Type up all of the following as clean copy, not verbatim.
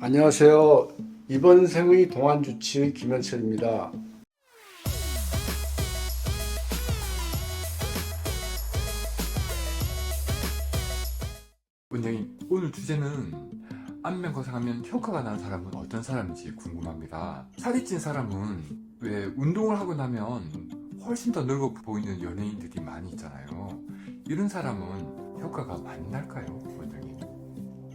안녕하세요. 이번 생의 동안주치의 김현철입니다. 원장님, 오늘 주제는 안면 거상하면 효과가 나는 사람은 어떤 사람인지 궁금합니다. 살이 찐 사람은 왜 운동을 하고 나면 훨씬 더 늙어 보이는 연예인들이 많이 있잖아요. 이런 사람은 효과가 많이 날까요, 원장님?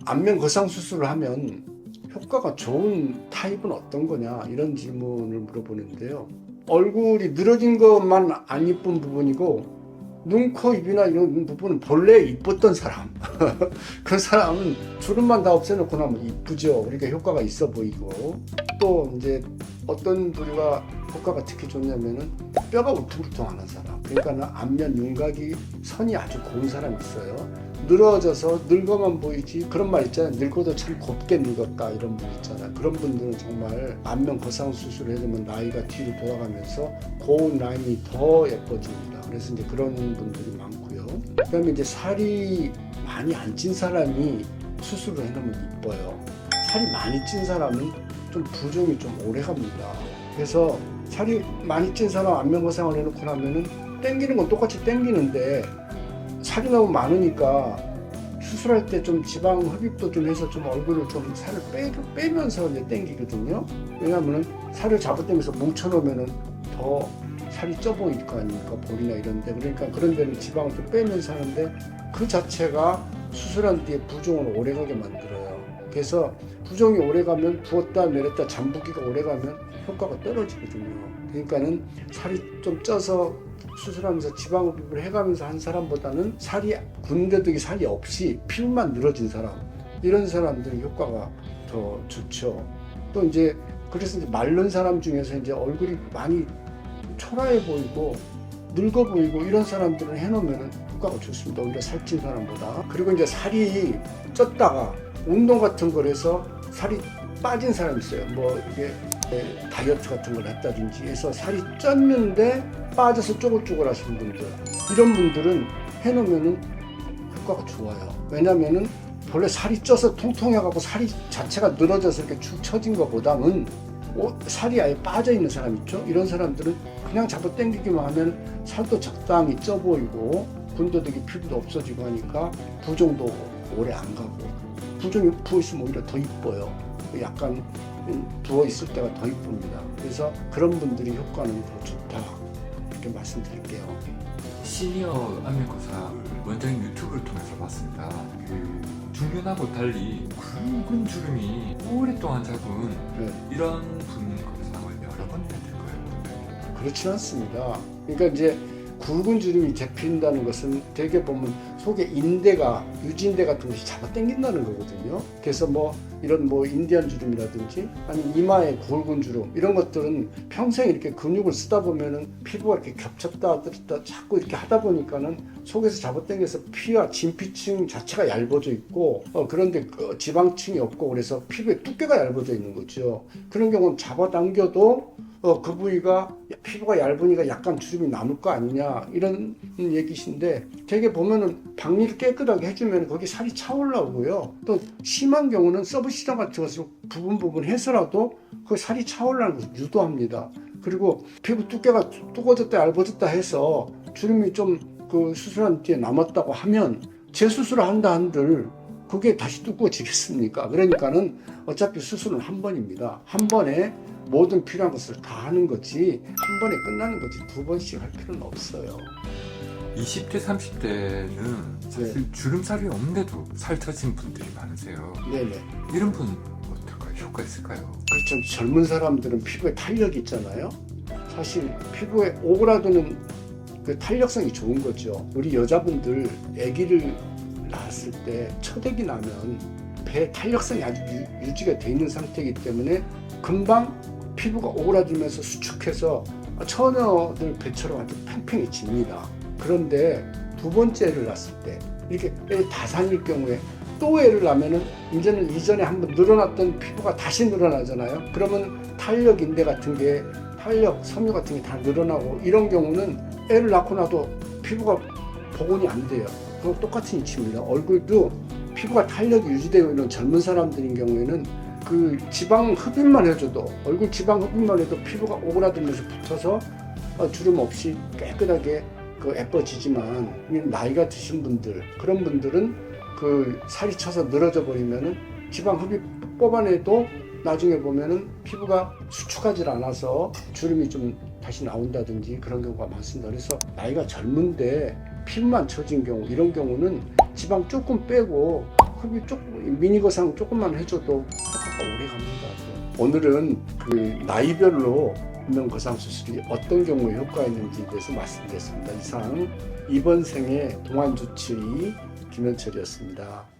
안면 거상 수술을 하면 효과가 좋은 타입은 어떤 거냐 이런 질문을 물어보는데요. 얼굴이 늘어진 것만 안 이쁜 부분이고 눈, 코, 입이나 이런 부분은 본래 이뻤던 사람 그 사람은 주름만 다 없애놓고 나면 이쁘죠. 그러니까 효과가 있어 보이고, 또 이제 어떤 부위가 효과가 특히 좋냐면은 뼈가 울퉁불퉁하는 사람, 그러니까 안면 윤곽이 선이 아주 고운 사람이 있어요. 늘어져서 늙어만 보이지, 그런 말 있잖아요. 늙어도 참 곱게 늙었다, 이런 분 있잖아요. 그런 분들은 정말 안면 거상 수술을 해주면 나이가 뒤로 돌아가면서 고운 라인이 더 예뻐집니다. 그래서 이제 그런 분들이 많고요. 그다음에 이제 살이 많이 안 찐 사람이 수술을 해놓으면 이뻐요. 살이 많이 찐 사람은 좀 부종이 좀 오래 갑니다. 그래서 살이 많이 찐 사람 안면 거상을 해놓고 나면은 땡기는 건 똑같이 땡기는데 살이 너무 많으니까 수술할 때 좀 지방 흡입도 좀 해서 좀 얼굴을 좀 살을 빼면서 이제 땡기거든요. 왜냐하면 살을 잡아당겨서 뭉쳐놓으면은 더 살이 쪄 보일 거 아닙니까? 볼이나 이런데. 그러니까 그런 데는 지방을 좀 빼면서 하는데 그 자체가 수술한 뒤에 부종을 오래가게 만들어요. 그래서 부종이 오래가면 부었다 내렸다 잠부기가 오래가면 효과가 떨어지거든요. 그러니까는 살이 좀 쪄서 수술하면서 지방 흡입을 해가면서 한 사람보다는 살이 군데도 살이 없이 피부만 늘어진 사람, 이런 사람들은 효과가 더 좋죠. 또 이제 그래서 이제 마른 사람 중에서 이제 얼굴이 많이 초라해 보이고 늙어 보이고 이런 사람들은 해놓으면 효과가 좋습니다. 오히려 살찐 사람보다. 그리고 이제 살이 쪘다가 운동 같은 걸 해서 살이 빠진 사람이 있어요. 뭐 이게 다이어트 같은 걸 했다든지 해서 살이 쪘는데 빠져서 쪼글쪼글 하시는 분들, 이런 분들은 해놓으면 효과가 좋아요. 왜냐면은 원래 살이 쪄서 통통해가고 살이 자체가 늘어져서 이렇게 축 처진 것보다는 살이 아예 빠져있는 사람 있죠? 이런 사람들은 그냥 잡아 당기기만 하면 살도 적당히 쪄 보이고 군더더기 피부도 없어지고 하니까 부종도 오래 안 가고, 부종이 부어있으면 오히려 더 이뻐요. 약간 부어있을 때가 더 이쁩니다. 그래서 그런 분들이 효과는 더 좋다, 이렇게 말씀드릴게요. 시니어 안면 거상을 원장님 유튜브를 통해서 봤습니다. 중년하고 달리 굵은 주름이 오랫동안 잡은 이런 분 거상을 여러 번 해야 될 거예요. 그렇진 않습니다. 그러니까 이제 굵은 주름이 잡힌다는 것은 대개 보면 속에 인대가, 유지인대 같은 것이 잡아 당긴다는 거거든요. 그래서 뭐 이런 뭐 인디안 주름이라든지 아니면 이마에 굵은 주름, 이런 것들은 평생 이렇게 근육을 쓰다 보면은 피부가 이렇게 겹쳤다 들었다 자꾸 이렇게 하다 보니까는 속에서 잡아 당겨서 피와 진피층 자체가 얇아져 있고 그런데 지방층이 없고 그래서 피부에 두께가 얇아져 있는 거죠. 그런 경우는 잡아 당겨도 그 부위가 피부가 얇으니까 약간 주름이 남을 거 아니냐, 이런 얘기신데, 되게 보면은 박리를 깨끗하게 해주면 거기 살이 차 올라오고요. 또 심한 경우는 서브시럼 같은 것을 부분 해서라도 그 살이 차 올라오는 것을 유도합니다. 그리고 피부 두께가 두꺼워졌다 얇아졌다 해서 주름이 좀 그 수술한 뒤에 남았다고 하면 재수술을 한다 한들 그게 다시 두꺼워지겠습니까? 그러니까는 어차피 수술은 한 번입니다. 한 번에 모든 필요한 것을 다 하는 거지 한 번에 끝나는 거지 두 번씩 할 필요는 없어요. 20대, 30대는 사실 주름살이 없는데도 살쪄진 분들이 많으세요. 네네. 이런 분 어떨까요? 효과 있을까요? 그렇죠. 젊은 사람들은 피부에 탄력이 있잖아요. 사실 피부에 오그라드는 그 탄력성이 좋은 거죠. 우리 여자분들 아기를 낳았을 때 첫 아기 나면 배 탄력성이 아주 유지가 돼 있는 상태이기 때문에 금방 피부가 오그라들면서 수축해서 처녀들 배처럼 아주 팽팽해집니다. 그런데 두 번째 애를 낳았을 때 이렇게 애 다산일 경우에 또 애를 낳으면은 이제는 이전에 한번 늘어났던 피부가 다시 늘어나잖아요. 그러면 탄력 인대 같은 게, 탄력 섬유 같은 게 다 늘어나고, 이런 경우는 애를 낳고 나도 피부가 복원이 안 돼요. 그거 똑같은 이치입니다. 얼굴도 피부가 탄력이 유지되어 있는 젊은 사람들인 경우에는 그 지방 흡입만 해줘도 얼굴 지방 흡입만 해도 피부가 오그라들면서 붙어서 주름 없이 깨끗하게 그 예뻐지지만 이 나이가 드신 분들 그런 분들은 그 살이 쳐서 늘어져 버리면은 지방 흡입 뽑아내도 나중에 보면은 피부가 수축하지 않아서 주름이 좀 다시 나온다든지 그런 경우가 많습니다. 그래서 나이가 젊은데 피부만 처진 경우 이런 경우는 지방 조금 빼고 흡입 조금 미니 거상 조금만 해줘도 효과가 오래 갑니다. 오늘은 그 나이별로 안면 거상 수술이 어떤 경우에 효과가 있는지에 대해서 말씀드렸습니다. 이상 이번 생의 동안주치의 김현철이었습니다.